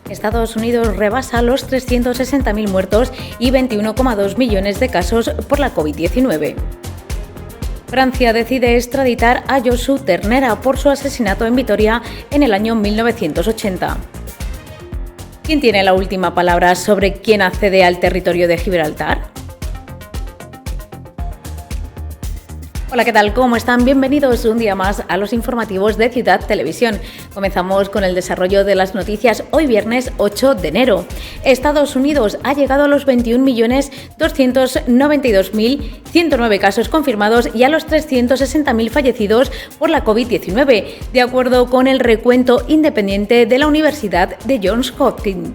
Estados Unidos rebasa los 360.000 muertos y 21,2 millones de casos por la COVID-19. Francia decide extraditar a Josu Ternera por su asesinato en Vitoria en el año 1980. ¿Quién tiene la última palabra sobre quién accede al territorio de Gibraltar? Hola, ¿qué tal? ¿Cómo están? Bienvenidos un día más a los informativos de Ciudad Televisión. Comenzamos con el desarrollo de las noticias hoy viernes 8 de enero. Estados Unidos ha llegado a los 21.292.109 casos confirmados y a los 360.000 fallecidos por la COVID-19, de acuerdo con el recuento independiente de la Universidad de Johns Hopkins.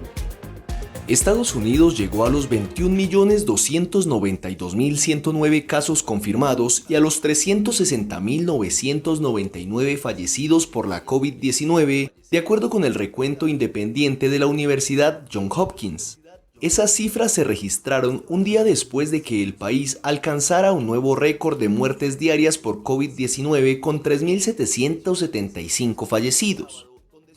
Estados Unidos llegó a los 21.292.109 casos confirmados y a los 360.999 fallecidos por la COVID-19, de acuerdo con el recuento independiente de la Universidad Johns Hopkins. Esas cifras se registraron un día después de que el país alcanzara un nuevo récord de muertes diarias por COVID-19 con 3.775 fallecidos.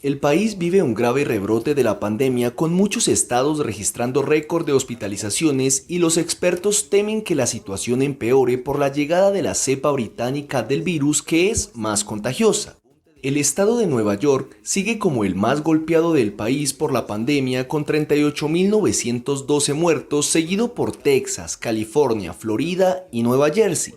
El país vive un grave rebrote de la pandemia con muchos estados registrando récord de hospitalizaciones y los expertos temen que la situación empeore por la llegada de la cepa británica del virus que es más contagiosa. El estado de Nueva York sigue como el más golpeado del país por la pandemia con 38.912 muertos, seguido por Texas, California, Florida y Nueva Jersey.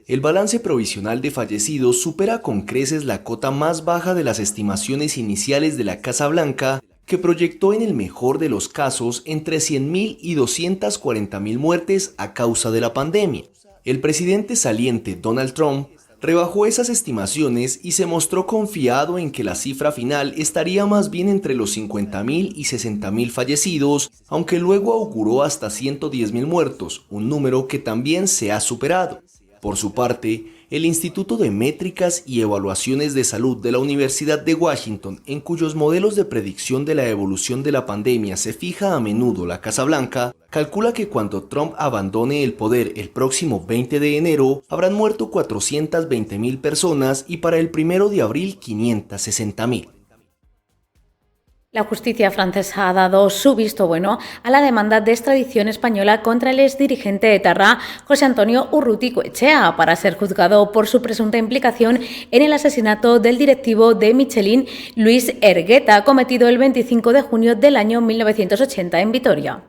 El balance provisional de fallecidos supera con creces la cota más baja de las estimaciones iniciales de la Casa Blanca, que proyectó en el mejor de los casos entre 100.000 y 240.000 muertes a causa de la pandemia. El presidente saliente Donald Trump rebajó esas estimaciones y se mostró confiado en que la cifra final estaría más bien entre los 50.000 y 60.000 fallecidos, aunque luego auguró hasta 110.000 muertos, un número que también se ha superado. Por su parte, el Instituto de Métricas y Evaluaciones de Salud de la Universidad de Washington, en cuyos modelos de predicción de la evolución de la pandemia se fija a menudo la Casa Blanca, calcula que cuando Trump abandone el poder el próximo 20 de enero, habrán muerto 420.000 personas y para el 1 de abril 560.000. La justicia francesa ha dado su visto bueno a la demanda de extradición española contra el exdirigente etarra José Antonio Urruticoetxea para ser juzgado por su presunta implicación en el asesinato del directivo de Michelin, Luis Hergueta, cometido el 25 de junio del año 1980 en Vitoria.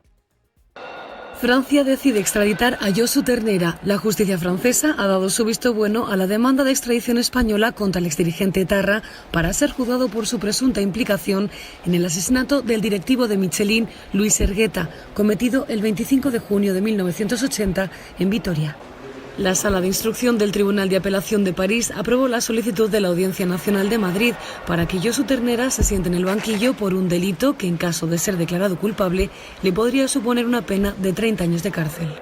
Francia decide extraditar a Josu Ternera. La justicia francesa ha dado su visto bueno a la demanda de extradición española contra el exdirigente etarra para ser juzgado por su presunta implicación en el asesinato del directivo de Michelin, Luis Hergueta, cometido el 25 de junio de 1980 en Vitoria. La Sala de Instrucción del Tribunal de Apelación de París aprobó la solicitud de la Audiencia Nacional de Madrid para que Josu Ternera se siente en el banquillo por un delito que, en caso de ser declarado culpable, le podría suponer una pena de 30 años de cárcel.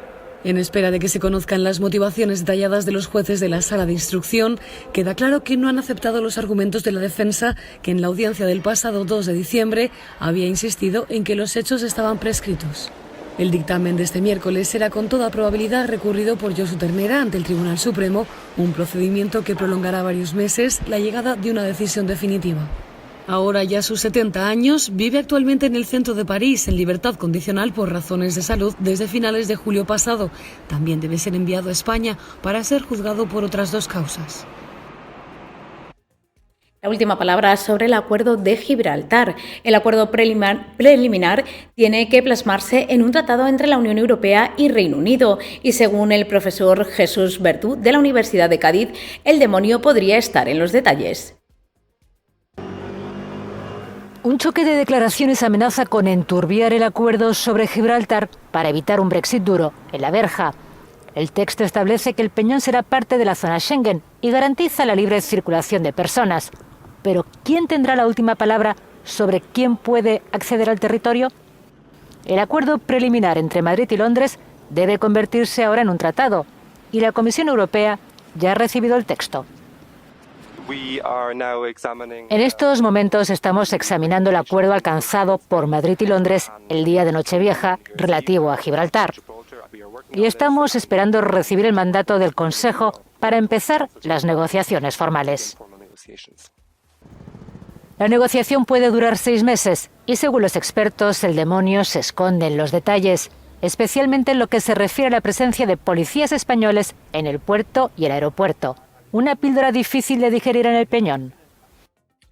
En espera de que se conozcan las motivaciones detalladas de los jueces de la Sala de Instrucción, queda claro que no han aceptado los argumentos de la defensa, que en la audiencia del pasado 2 de diciembre había insistido en que los hechos estaban prescritos. El dictamen de este miércoles será con toda probabilidad recurrido por Josu Ternera ante el Tribunal Supremo, un procedimiento que prolongará varios meses la llegada de una decisión definitiva. Ahora ya a sus 70 años, vive actualmente en el centro de París en libertad condicional por razones de salud desde finales de julio pasado. También debe ser enviado a España para ser juzgado por otras 2 causas. La última palabra sobre el acuerdo de Gibraltar. El acuerdo preliminar tiene que plasmarse en un tratado entre la Unión Europea y Reino Unido y según el profesor Jesús Bertú de la Universidad de Cádiz, el demonio podría estar en los detalles. Un choque de declaraciones amenaza con enturbiar el acuerdo sobre Gibraltar para evitar un Brexit duro en la verja. El texto establece que el peñón será parte de la zona Schengen y garantiza la libre circulación de personas. Pero, ¿quién tendrá la última palabra sobre quién puede acceder al territorio? El acuerdo preliminar entre Madrid y Londres debe convertirse ahora en un tratado, y la Comisión Europea ya ha recibido el texto. En estos momentos estamos examinando el acuerdo alcanzado por Madrid y Londres el día de Nochevieja relativo a Gibraltar. Y estamos esperando recibir el mandato del Consejo para empezar las negociaciones formales. La negociación puede durar 6 meses Y según los expertos, el demonio se esconde en los detalles, especialmente en lo que se refiere a la presencia de policías españoles en el puerto y el aeropuerto. Una píldora difícil de digerir en el Peñón.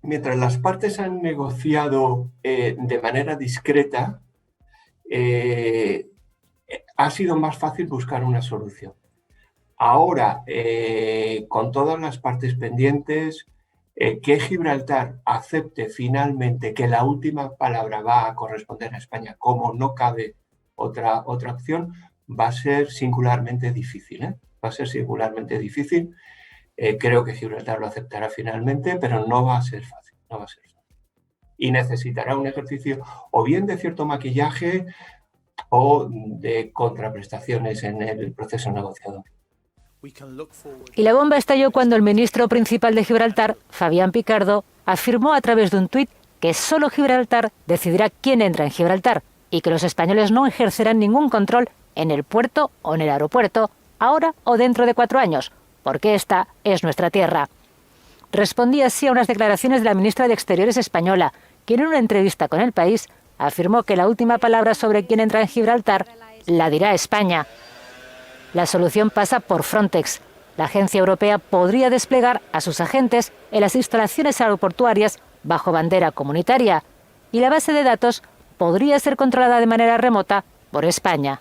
Mientras las partes han negociado de manera discreta, ha sido más fácil buscar una solución. Ahora, con todas las partes pendientes, que Gibraltar acepte finalmente que la última palabra va a corresponder a España, como no cabe otra opción, va a ser singularmente difícil, Va a ser singularmente difícil. Creo que Gibraltar lo aceptará finalmente, pero no va a ser fácil, no va a ser fácil. Y necesitará un ejercicio o bien de cierto maquillaje o de contraprestaciones en el proceso negociador. Y la bomba estalló cuando el ministro principal de Gibraltar, Fabián Picardo, afirmó a través de un tuit que solo Gibraltar decidirá quién entra en Gibraltar y que los españoles no ejercerán ningún control en el puerto o en el aeropuerto, ahora o dentro de 4 años, porque esta es nuestra tierra. Respondía así a unas declaraciones de la ministra de Exteriores española, quien en una entrevista con El País afirmó que la última palabra sobre quién entra en Gibraltar la dirá España. La solución pasa por Frontex. La agencia europea podría desplegar a sus agentes en las instalaciones aeroportuarias bajo bandera comunitaria y la base de datos podría ser controlada de manera remota por España.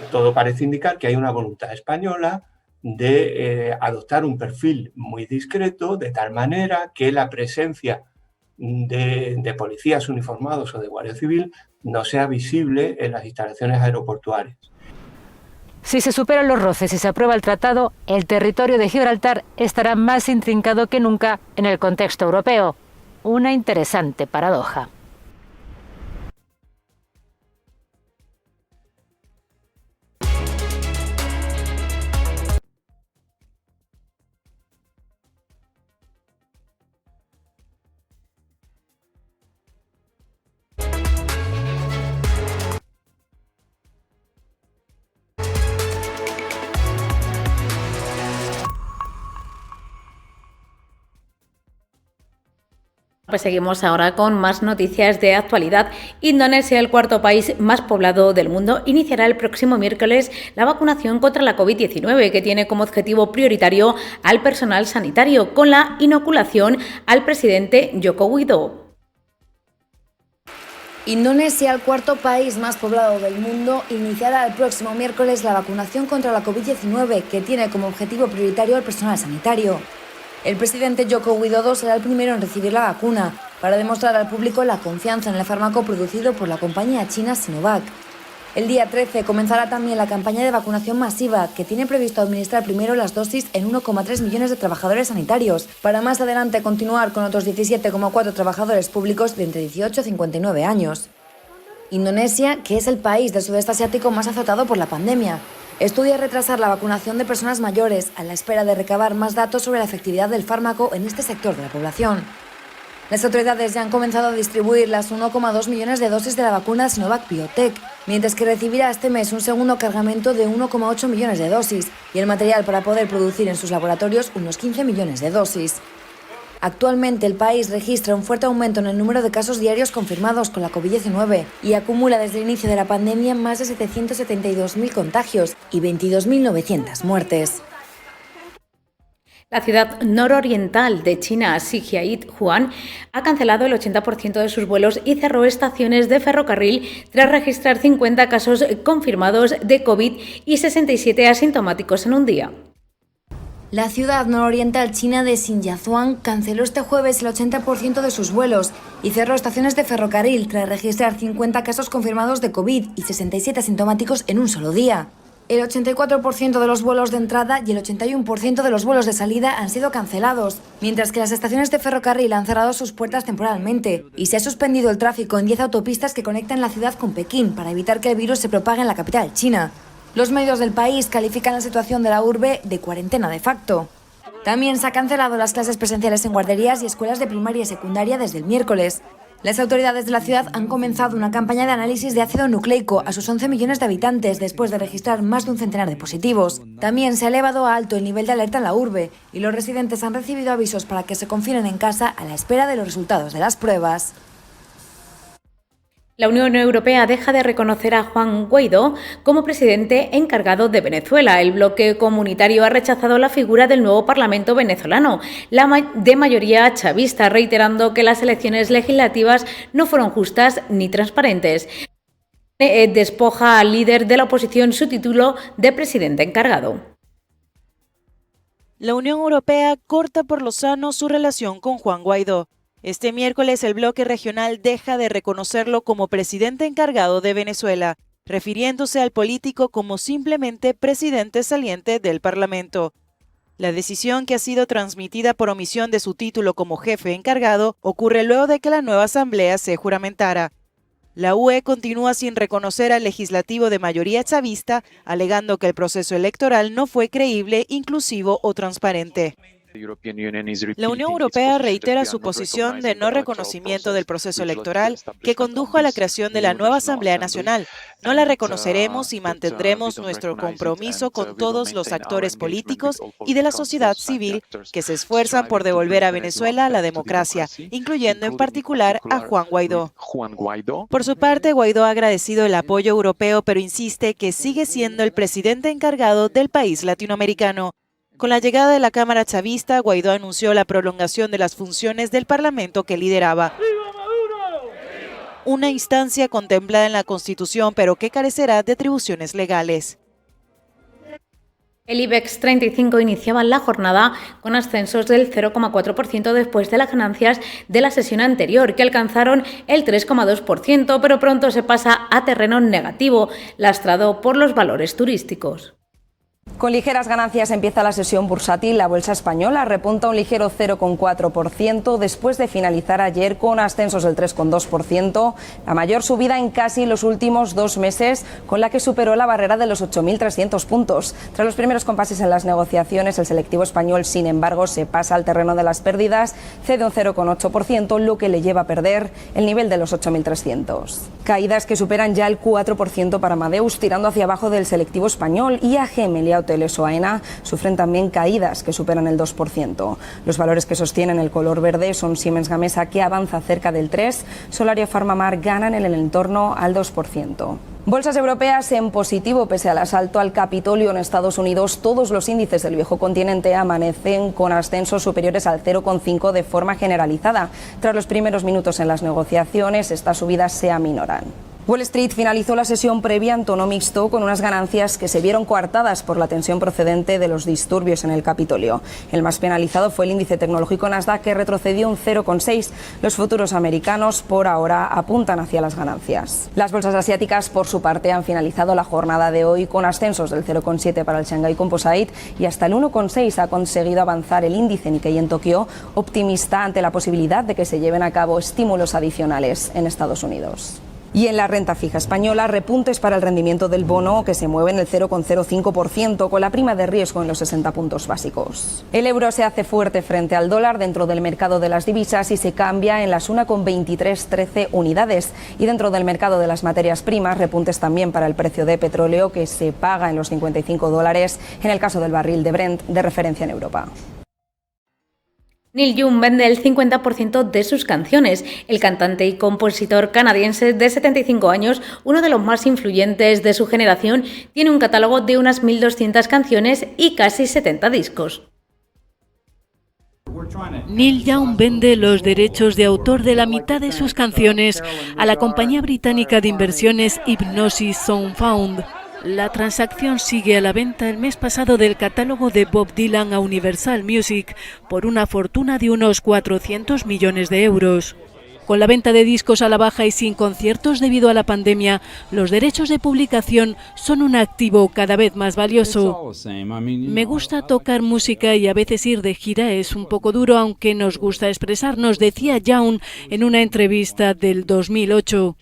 Todo parece indicar que hay una voluntad española de adoptar un perfil muy discreto, de tal manera que la presencia de policías uniformados o de Guardia Civil no sea visible en las instalaciones aeroportuarias. Si se superan los roces y se aprueba el tratado, el territorio de Gibraltar estará más intrincado que nunca en el contexto europeo. Una interesante paradoja. Pues seguimos ahora con más noticias de actualidad. Indonesia, el cuarto país más poblado del mundo, iniciará el próximo miércoles la vacunación contra la COVID-19, que tiene como objetivo prioritario al personal sanitario, con la inoculación al presidente Joko Widodo. Indonesia, el cuarto país más poblado del mundo, iniciará el próximo miércoles la vacunación contra la COVID-19, que tiene como objetivo prioritario al personal sanitario. El presidente Joko Widodo será el primero en recibir la vacuna, para demostrar al público la confianza en el fármaco producido por la compañía china Sinovac. El día 13 comenzará también la campaña de vacunación masiva, que tiene previsto administrar primero las dosis en 1,3 millones de trabajadores sanitarios, para más adelante continuar con otros 17,4 trabajadores públicos de entre 18 y 59 años. Indonesia, que es el país del sudeste asiático más azotado por la pandemia, estudia retrasar la vacunación de personas mayores a la espera de recabar más datos sobre la efectividad del fármaco en este sector de la población. Las autoridades ya han comenzado a distribuir las 1,2 millones de dosis de la vacuna Sinovac Biotech, mientras que recibirá este mes un segundo cargamento de 1,8 millones de dosis y el material para poder producir en sus laboratorios unos 15 millones de dosis. Actualmente el país registra un fuerte aumento en el número de casos diarios confirmados con la COVID-19 y acumula desde el inicio de la pandemia más de 772.000 contagios y 22.900 muertes. La ciudad nororiental de China, Zhejiang, ha cancelado el 80% de sus vuelos y cerró estaciones de ferrocarril tras registrar 50 casos confirmados de COVID y 67 asintomáticos en un día. La ciudad nororiental china de Xinjiang canceló este jueves el 80% de sus vuelos y cerró estaciones de ferrocarril tras registrar 50 casos confirmados de COVID y 67 asintomáticos en un solo día. El 84% de los vuelos de entrada y el 81% de los vuelos de salida han sido cancelados, mientras que las estaciones de ferrocarril han cerrado sus puertas temporalmente y se ha suspendido el tráfico en 10 autopistas que conectan la ciudad con Pekín para evitar que el virus se propague en la capital china. Los medios del país califican la situación de la urbe de cuarentena de facto. También se han cancelado las clases presenciales en guarderías y escuelas de primaria y secundaria desde el miércoles. Las autoridades de la ciudad han comenzado una campaña de análisis de ácido nucleico a sus 11 millones de habitantes después de registrar más de un centenar de positivos. También se ha elevado a alto el nivel de alerta en la urbe y los residentes han recibido avisos para que se confinen en casa a la espera de los resultados de las pruebas. La Unión Europea deja de reconocer a Juan Guaidó como presidente encargado de Venezuela. El bloque comunitario ha rechazado la figura del nuevo Parlamento venezolano, de mayoría chavista, reiterando que las elecciones legislativas no fueron justas ni transparentes. Despoja al líder de la oposición su título de presidente encargado. La Unión Europea corta por lo sano su relación con Juan Guaidó. Este miércoles el bloque regional deja de reconocerlo como presidente encargado de Venezuela, refiriéndose al político como simplemente presidente saliente del Parlamento. La decisión, que ha sido transmitida por omisión de su título como jefe encargado, ocurre luego de que la nueva asamblea se juramentara. La UE continúa sin reconocer al legislativo de mayoría chavista, alegando que el proceso electoral no fue creíble, inclusivo o transparente. La Unión Europea reitera su posición de no reconocimiento del proceso electoral que condujo a la creación de la nueva Asamblea Nacional. No la reconoceremos y mantendremos nuestro compromiso con todos los actores políticos y de la sociedad civil que se esfuerzan por devolver a Venezuela la democracia, incluyendo en particular a Juan Guaidó. Por su parte, Guaidó ha agradecido el apoyo europeo, pero insiste que sigue siendo el presidente encargado del país latinoamericano. Con la llegada de la Cámara chavista, Guaidó anunció la prolongación de las funciones del Parlamento que lideraba. Una instancia contemplada en la Constitución, pero que carecerá de atribuciones legales. El IBEX 35 iniciaba la jornada con ascensos del 0,4% después de las ganancias de la sesión anterior, que alcanzaron el 3,2%, pero pronto se pasa a terreno negativo, lastrado por los valores turísticos. Con ligeras ganancias empieza la sesión bursátil. La bolsa española repunta un ligero 0,4% después de finalizar ayer con ascensos del 3,2%, la mayor subida en casi los últimos 2 meses, con la que superó la barrera de los 8.300 puntos. Tras los primeros compases en las negociaciones, el selectivo español, sin embargo, se pasa al terreno de las pérdidas, cede un 0,8%, lo que le lleva a perder el nivel de los 8.300. Caídas que superan ya el 4% para Amadeus, tirando hacia abajo del selectivo español. IAG, Meliá Hoteles o AENA sufren también caídas que superan el 2%. Los valores que sostienen el color verde son Siemens Gamesa, que avanza cerca del 3%, Solaria Farmamar ganan en el entorno al 2%. Bolsas europeas en positivo pese al asalto al Capitolio en Estados Unidos. Todos los índices del viejo continente amanecen con ascensos superiores al 0,5 de forma generalizada. Tras los primeros minutos en las negociaciones, estas subidas se aminoran. Wall Street finalizó la sesión previa en tono mixto, con unas ganancias que se vieron coartadas por la tensión procedente de los disturbios en el Capitolio. El más penalizado fue el índice tecnológico Nasdaq, que retrocedió un 0,6. Los futuros americanos por ahora apuntan hacia las ganancias. Las bolsas asiáticas, por su parte, han finalizado la jornada de hoy con ascensos del 0,7 para el Shanghai Composite y hasta el 1,6 ha conseguido avanzar el índice Nikkei en Tokio, optimista ante la posibilidad de que se lleven a cabo estímulos adicionales en Estados Unidos. Y en la renta fija española, repuntes para el rendimiento del bono, que se mueve en el 0,05%, con la prima de riesgo en los 60 puntos básicos. El euro se hace fuerte frente al dólar dentro del mercado de las divisas y se cambia en las 1,2313 unidades. Y dentro del mercado de las materias primas, repuntes también para el precio de petróleo, que se paga en los $55 en el caso del barril de Brent, de referencia en Europa. Neil Young vende el 50% de sus canciones. El cantante y compositor canadiense de 75 años, uno de los más influyentes de su generación, tiene un catálogo de unas 1.200 canciones y casi 70 discos. Neil Young vende los derechos de autor de la mitad de sus canciones a la compañía británica de inversiones Hipgnosis Soundfound. La transacción sigue a la venta el mes pasado del catálogo de Bob Dylan a Universal Music por una fortuna de unos 400 millones de euros. Con la venta de discos a la baja y sin conciertos debido a la pandemia, los derechos de publicación son un activo cada vez más valioso. Me gusta tocar música y a veces ir de gira es un poco duro, aunque nos gusta expresarnos, decía Young en una entrevista del 2008.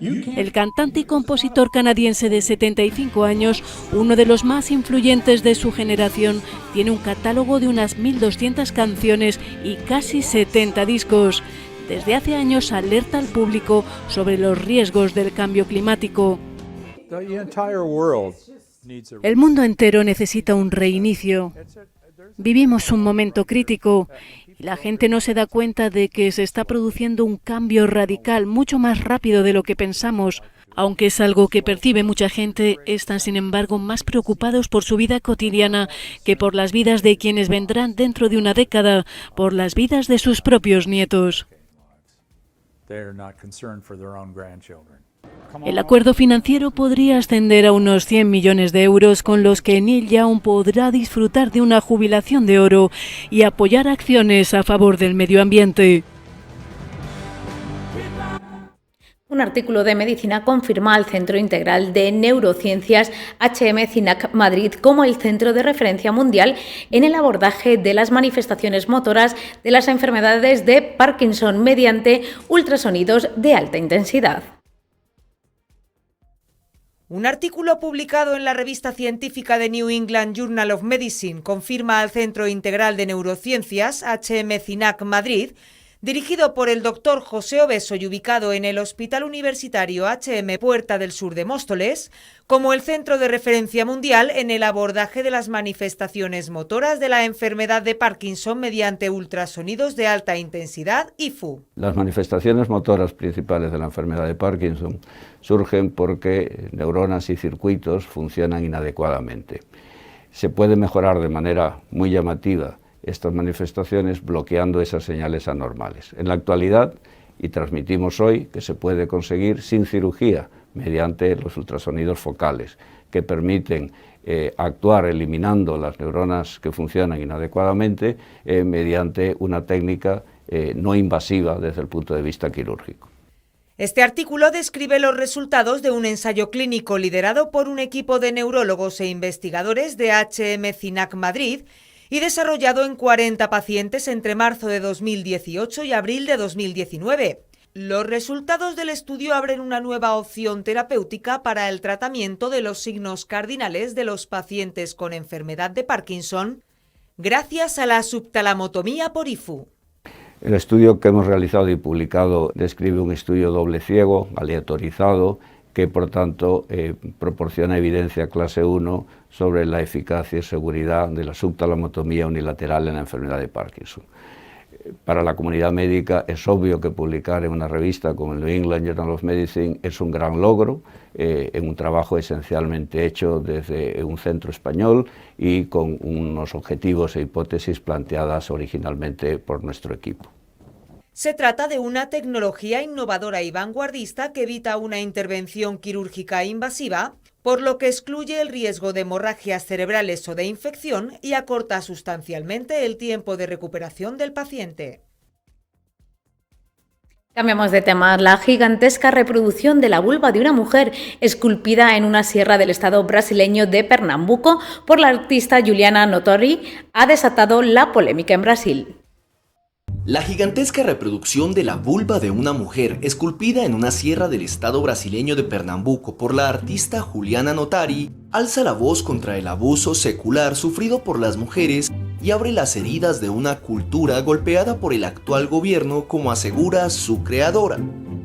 El cantante y compositor canadiense de 75 años, uno de los más influyentes de su generación, tiene un catálogo de unas 1.200 canciones y casi 70 discos. Desde hace años alerta al público sobre los riesgos del cambio climático. El mundo entero necesita un reinicio. Vivimos un momento crítico y la gente no se da cuenta de que se está produciendo un cambio radical mucho más rápido de lo que pensamos. Aunque es algo que percibe mucha gente, están sin embargo más preocupados por su vida cotidiana que por las vidas de quienes vendrán dentro de una década, por las vidas de sus propios nietos. El acuerdo financiero podría ascender a unos 100 millones de euros con los que Neil Young podrá disfrutar de una jubilación de oro y apoyar acciones a favor del medio ambiente. Un artículo de Medicina confirma al Centro Integral de Neurociencias HM-CINAC Madrid como el centro de referencia mundial en el abordaje de las manifestaciones motoras de las enfermedades de Parkinson mediante ultrasonidos de alta intensidad. Un artículo publicado en la revista científica de New England Journal of Medicine confirma al Centro Integral de Neurociencias HM-CINAC Madrid, dirigido por el doctor José Obeso y ubicado en el Hospital Universitario HM Puerta del Sur de Móstoles, como el centro de referencia mundial en el abordaje de las manifestaciones motoras de la enfermedad de Parkinson mediante ultrasonidos de alta intensidad IFU. Las manifestaciones motoras principales de la enfermedad de Parkinson surgen porque neuronas y circuitos funcionan inadecuadamente. Se puede mejorar de manera muy llamativa estas manifestaciones bloqueando esas señales anormales. En la actualidad, y transmitimos hoy, que se puede conseguir sin cirugía, mediante los ultrasonidos focales, que permiten actuar eliminando las neuronas que funcionan inadecuadamente mediante una técnica no invasiva desde el punto de vista quirúrgico. Este artículo describe los resultados de un ensayo clínico liderado por un equipo de neurólogos e investigadores de HM-CINAC Madrid y desarrollado en 40 pacientes entre marzo de 2018 y abril de 2019. Los resultados del estudio abren una nueva opción terapéutica para el tratamiento de los signos cardinales de los pacientes con enfermedad de Parkinson, gracias a la subtalamotomía por IFU. El estudio que hemos realizado y publicado describe un estudio doble ciego, aleatorizado, que por tanto proporciona evidencia clase 1 sobre la eficacia y seguridad de la subtalamotomía unilateral en la enfermedad de Parkinson. Para la comunidad médica es obvio que publicar en una revista como el New England Journal of Medicine es un gran logro, en un trabajo esencialmente hecho desde un centro español y con unos objetivos e hipótesis planteadas originalmente por nuestro equipo. Se trata de una tecnología innovadora y vanguardista que evita una intervención quirúrgica invasiva, por lo que excluye el riesgo de hemorragias cerebrales o de infección y acorta sustancialmente el tiempo de recuperación del paciente. Cambiamos de tema. La gigantesca reproducción de la vulva de una mujer esculpida en una sierra del estado brasileño de Pernambuco por la artista Juliana Notori ha desatado la polémica en Brasil. La gigantesca reproducción de la vulva de una mujer esculpida en una sierra del estado brasileño de Pernambuco por la artista Juliana Notori alza la voz contra el abuso secular sufrido por las mujeres y abre las heridas de una cultura golpeada por el actual gobierno, como asegura su creadora.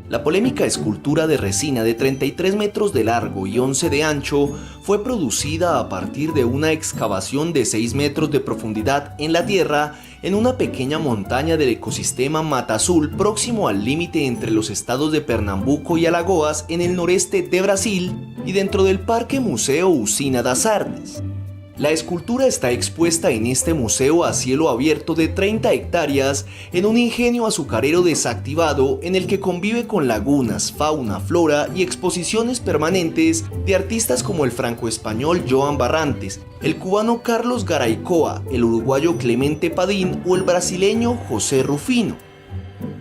La polémica escultura de resina de 33 metros de largo y 11 de ancho fue producida a partir de una excavación de 6 metros de profundidad en la tierra en una pequeña montaña del ecosistema Mata Azul próximo al límite entre los estados de Pernambuco y Alagoas en el noreste de Brasil y dentro del Parque Museo Usina das Artes. La escultura está expuesta en este museo a cielo abierto de 30 hectáreas en un ingenio azucarero desactivado en el que convive con lagunas, fauna, flora y exposiciones permanentes de artistas como el franco-español Joan Barrantes, el cubano Carlos Garaycoa, el uruguayo Clemente Padín o el brasileño José Rufino.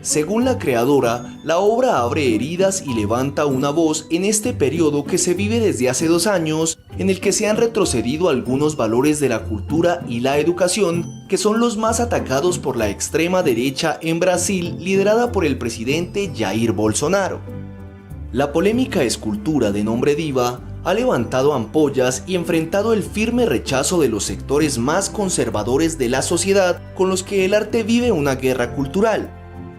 Según la creadora, la obra abre heridas y levanta una voz en este periodo que se vive desde hace 2 años, en el que se han retrocedido algunos valores de la cultura y la educación, que son los más atacados por la extrema derecha en Brasil, liderada por el presidente Jair Bolsonaro. La polémica escultura de nombre Diva ha levantado ampollas y enfrentado el firme rechazo de los sectores más conservadores de la sociedad con los que el arte vive una guerra cultural.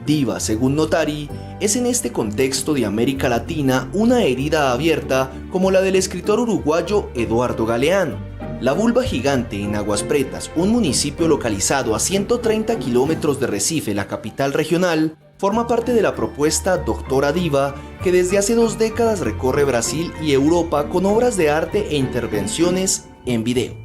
Diva, según Notari, es en este contexto de América Latina una herida abierta como la del escritor uruguayo Eduardo Galeano. La vulva gigante en Aguas Pretas, un municipio localizado a 130 kilómetros de Recife, la capital regional, forma parte de la propuesta Doctora Diva, que desde hace 2 décadas recorre Brasil y Europa con obras de arte e intervenciones en video.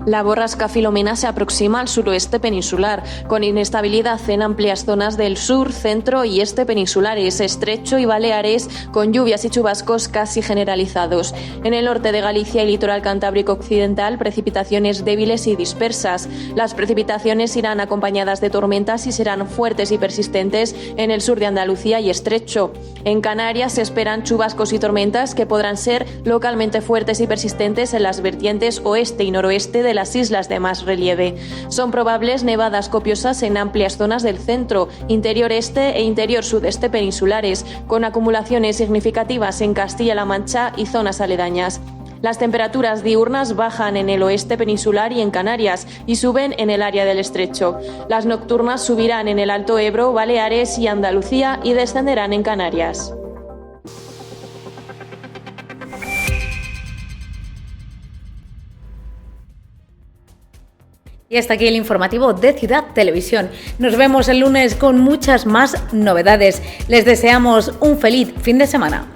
La borrasca Filomena se aproxima al suroeste peninsular, con inestabilidad en amplias zonas del sur, centro y este peninsulares, Estrecho y Baleares, con lluvias y chubascos casi generalizados. En el norte de Galicia y litoral cantábrico occidental, precipitaciones débiles y dispersas. Las precipitaciones irán acompañadas de tormentas y serán fuertes y persistentes en el sur de Andalucía y Estrecho. En Canarias se esperan chubascos y tormentas que podrán ser localmente fuertes y persistentes en las vertientes oeste y noroeste de las islas de más relieve. Son probables nevadas copiosas en amplias zonas del centro, interior este e interior sudeste peninsulares, con acumulaciones significativas en Castilla-La Mancha y zonas aledañas. Las temperaturas diurnas bajan en el oeste peninsular y en Canarias y suben en el área del Estrecho. Las nocturnas subirán en el Alto Ebro, Baleares y Andalucía y descenderán en Canarias. Y hasta aquí el informativo de Ciudad Televisión. Nos vemos el lunes con muchas más novedades. Les deseamos un feliz fin de semana.